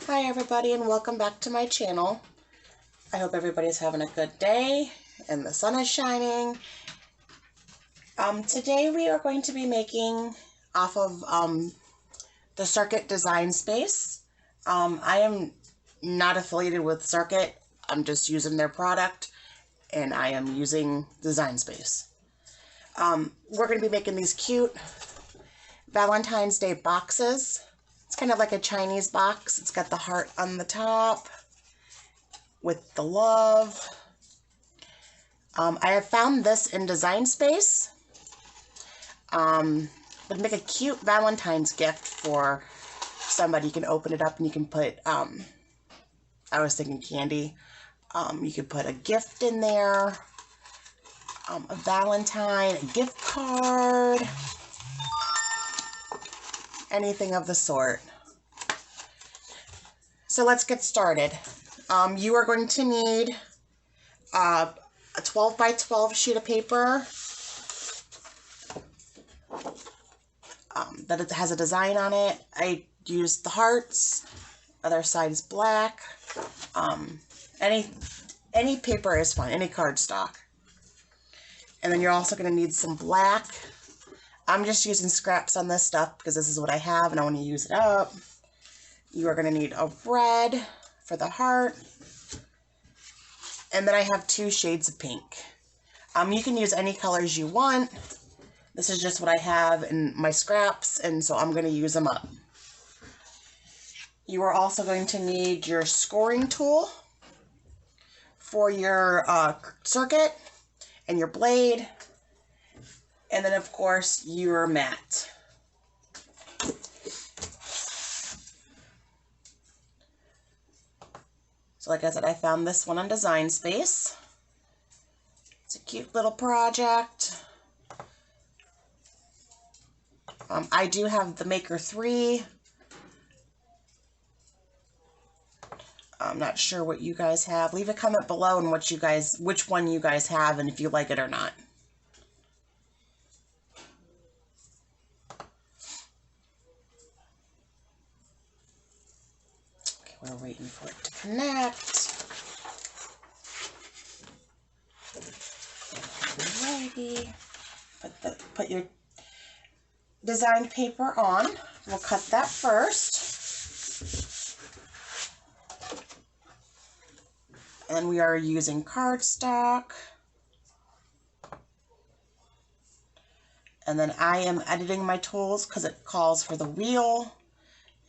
Hi everybody and welcome back to my channel. I hope everybody's having a good day and the sun is shining. Today we are going to be making off of the Circut design space. I am not affiliated with Circut. I'm just using their product and I am using design space. We're going to be making these cute Valentine's Day boxes. It's kind of like a Chinese box. It's got the heart on the top with the love. I have found this in Design Space. Would make a cute Valentine's gift for somebody. You can open it up and you can put, I was thinking candy. You could put a gift in there, a Valentine, a gift card, anything of the sort. So let's get started. You are going to need a 12 by 12 sheet of paper that it has a design on it. I used the hearts. Other side is black. Any paper is fine, any cardstock. And then you're also going to need some black. I'm just using scraps on this stuff because this is what I have and I want to use it up. You are going to need a red for the heart. And then I have 2 shades of pink. You can use any colors you want. This is just what I have in my scraps, and so I'm going to use them up. You are also going to need your scoring tool for your Circut and your blade. And then, of course, your mat. So, like I said, I found this one on Design Space. It's a cute little project. I do have the Maker 3. I'm not sure what you guys have. Leave a comment below on which one you guys have and if you like it or not. We're waiting for it to connect. Alrighty. Put your design paper on. We'll cut that first. And we are using cardstock. And then I am editing my tools because it calls for the wheel.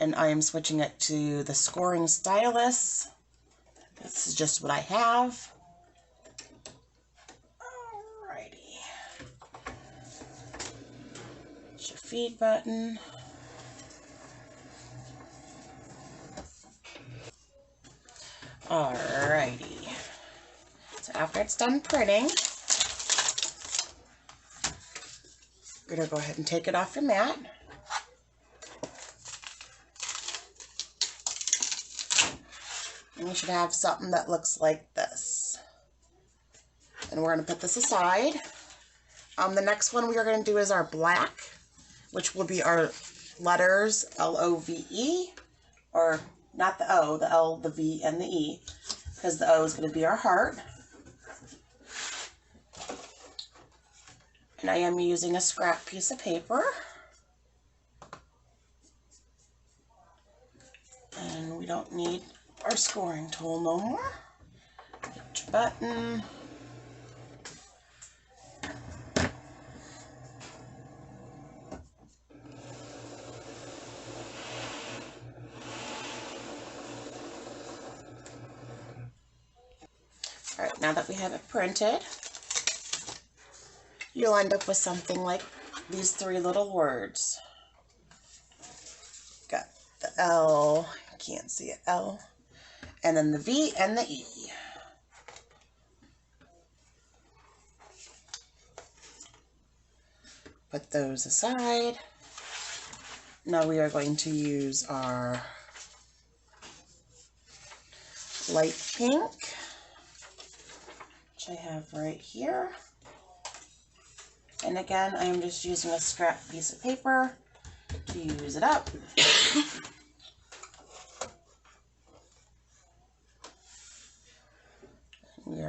And I am switching it to the scoring stylus. This is just what I have. Alrighty. It's your feed button. Alrighty. So after it's done printing, you're going to go ahead and take it off your mat. And you should have something that looks like this. And we're going to put this aside. The next one we are going to do is our black, which will be our letters L-O-V-E, or not the O, the L, the V, and the E, because the O is going to be our heart. And I am using a scrap piece of paper. And we don't need our scoring tool no more. Get your button. Alright, now that we have it printed, you'll end up with something like these 3 little words. Got the L, can't see it, L, and then the V and the E. Put those aside. Now we are going to use our light pink, which I have right here. And again, I am just using a scrap piece of paper to use it up.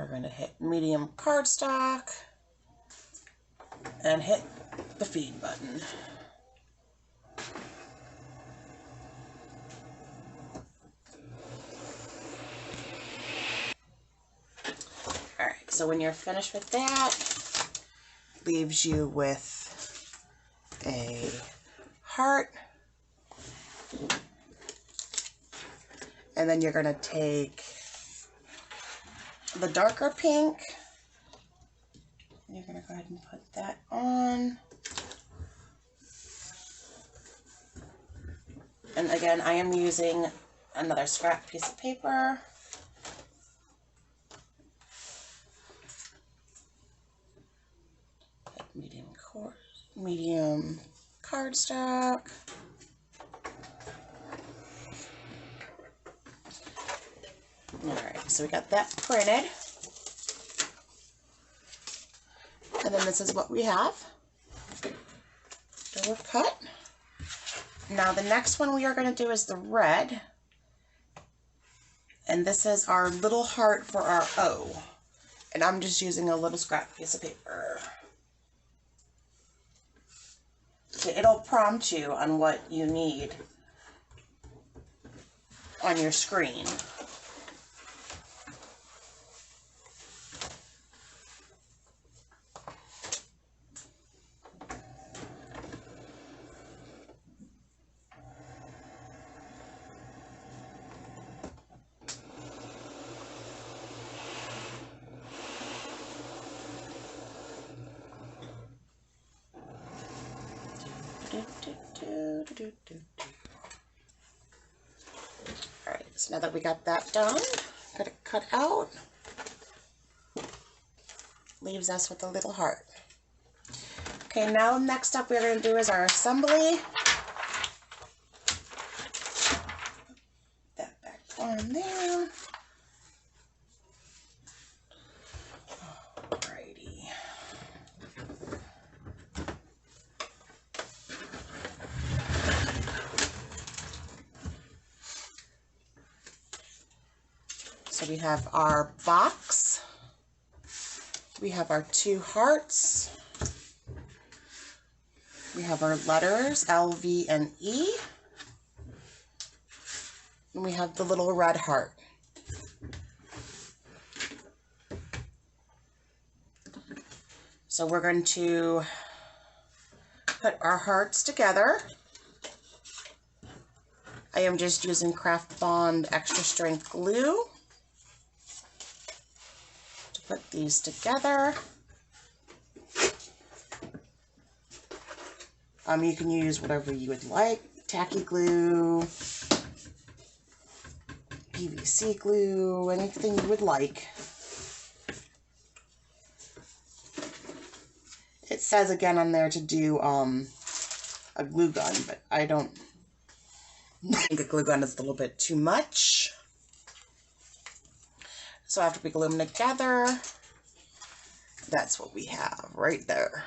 going to hit medium cardstock and hit the feed button. Alright, so when you're finished with that, leaves you with a heart. And then you're going to take the darker pink. You're going to go ahead and put that on. And again, I am using another scrap piece of paper. Medium cardstock. Alright, so we got that printed. And then this is what we have. Door cut. Now the next one we are going to do is the red. And this is our little heart for our O. And I'm just using a little scrap piece of paper. Okay, it'll prompt you on what you need on your screen. Alright, so now that we got that done, got it cut out, leaves us with a little heart. Okay, now next up we're going to do is our assembly. Put that back on there. Alrighty. So we have our box, we have our two hearts, we have our letters L, V, and E, and we have the little red heart. So we're going to put our hearts together. I am just using Craft Bond extra strength glue to put these together. You can use whatever you would like, tacky glue, PVC glue, anything you would like. It says again on there to do a glue gun, but I don't think a glue gun is a little bit too much. So after we glue them together, that's what we have right there.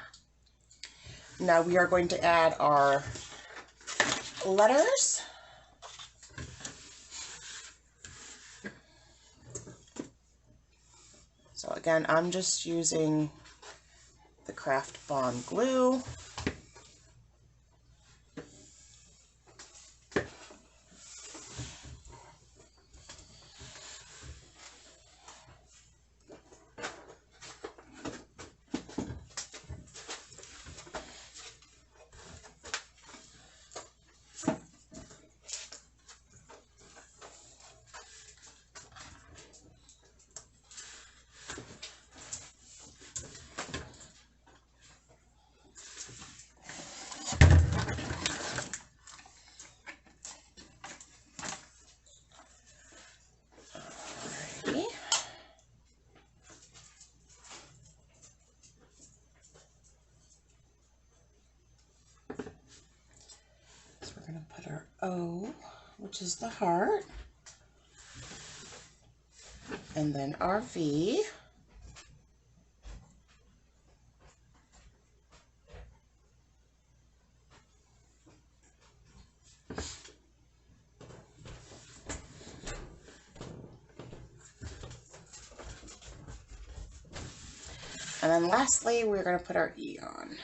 Now we are going to add our letters. So again, I'm just using the Craft Bond glue. Put our O, which is the heart, and then our V, And then lastly, we're going to put our E on.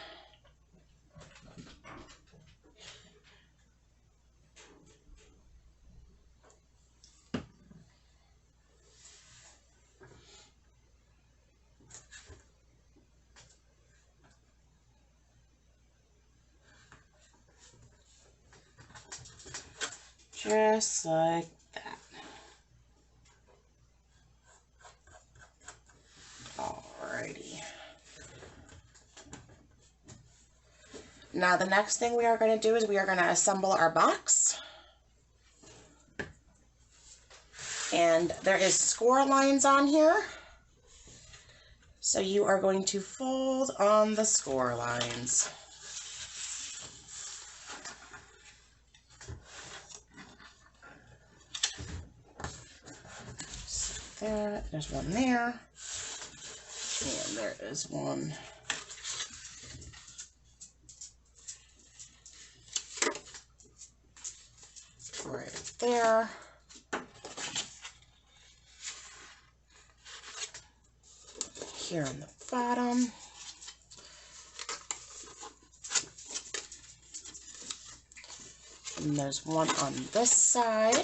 Just like that. Alrighty. Now the next thing we are going to do is we are going to assemble our box. And there is score lines on here. So you are going to fold on the score lines. So there's one there. And there is one right there. Here on the bottom. And there's one on this side,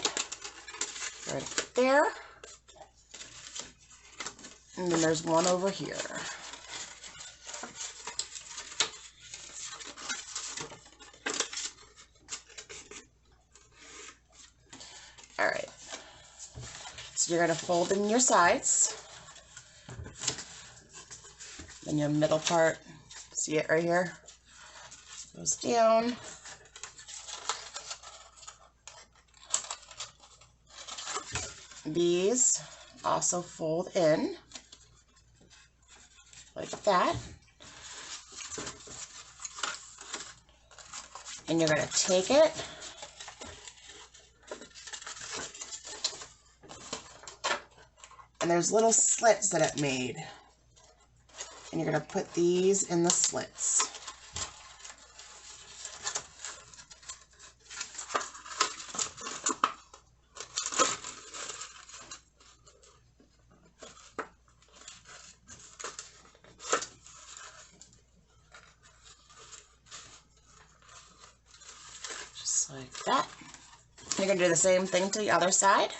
right there. And then there's one over here. All right. So you're going to fold in your sides. Then your middle part, see it right here? Goes down. These also fold in like that. And you're going to take it and there's little slits that it made. And you're going to put these in the slits. Just like that. You're going to do the same thing to the other side.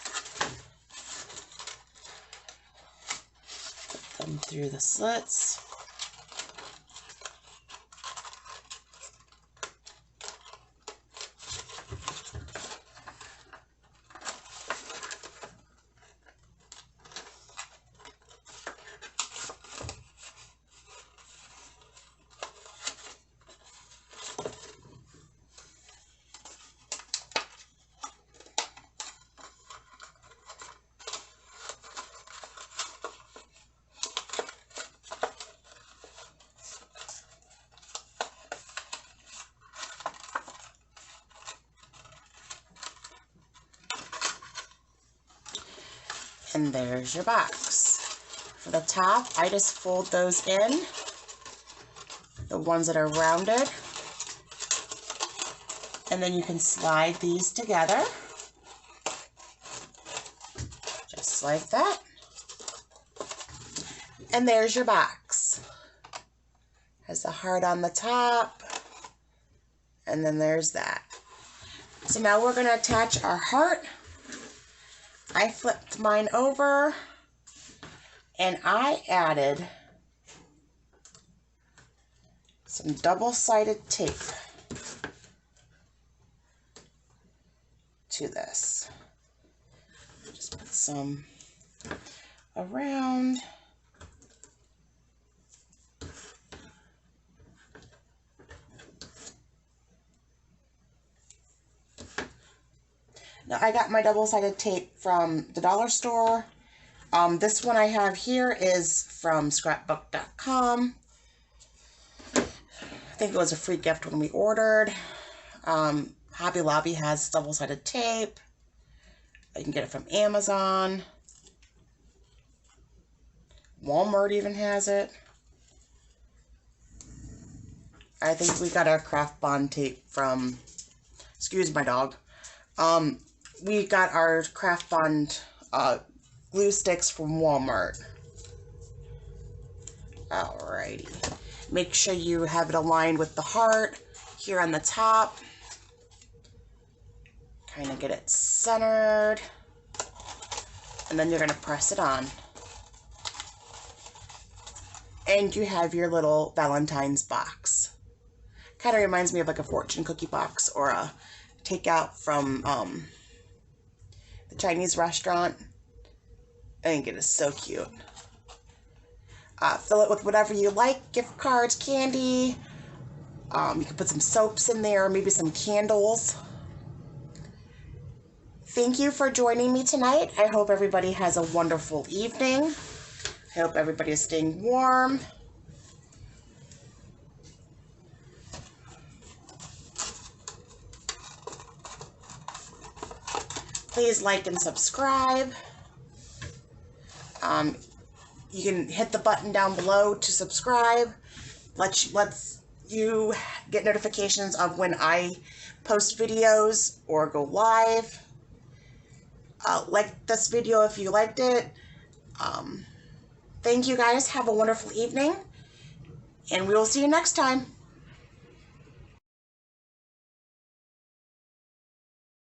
Put them through the slits. And there's your box. For the top, I just fold those in, the ones that are rounded, and then you can slide these together, just like that. And there's your box. Has the heart on the top, and then there's that. So now we're going to attach our heart. I flipped mine over and I added some double-sided tape to this. Just put some around. Now I got my double-sided tape from the dollar store. This one I have here is from scrapbook.com. I think it was a free gift when we ordered. Hobby Lobby has double-sided tape. You can get it from Amazon. Walmart even has it. I think we got our craft bond tape from, excuse my dog. We got our craft bond glue sticks from Walmart. Alrighty. Make sure you have it aligned with the heart here on the top. Kind of get it centered. And then you're going to press it on. And you have your little Valentine's box. Kind of reminds me of like a fortune cookie box or a takeout from the Chinese restaurant. I think it is so cute. Fill it with whatever you like, gift cards, candy. You can put some soaps in there, maybe some candles. Thank you for joining me tonight. I hope everybody has a wonderful evening. I hope everybody is staying warm. Please like and subscribe. You can hit the button down below to subscribe. Let's you get notifications of when I post videos or go live. Like this video if you liked it. Thank you guys. Have a wonderful evening. And we will see you next time.